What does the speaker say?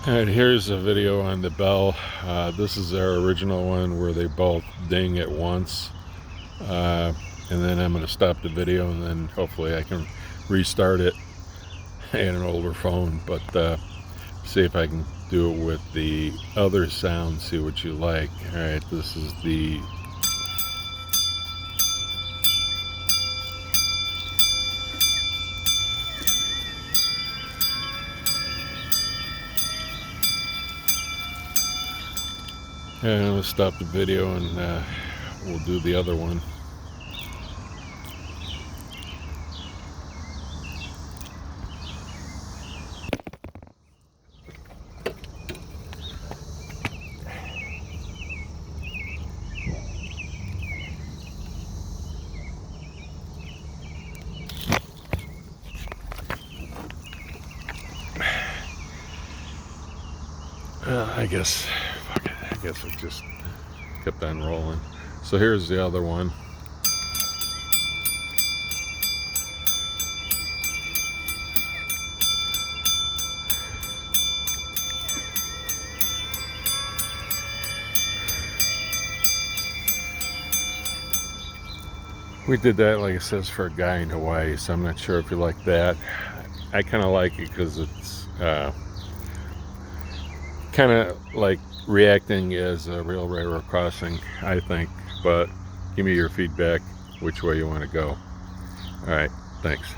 Alright, here's a video on the bell. This is our original one where they both ding at once. And then I'm going to stop the video and then hopefully I can restart it and an older phone. But see if I can do it with the other sound, see what you like. Alright, this is the... And I'm going to stop the video and we'll do the other one. I guess it just kept on rolling. So here's the other one. We did that, like it says, for a guy in Hawaii, so I'm not sure if you like that. I kind of like it because it's kind of like reacting as a real railroad crossing, I think. But give me your feedback, which way you want to go. All right, thanks.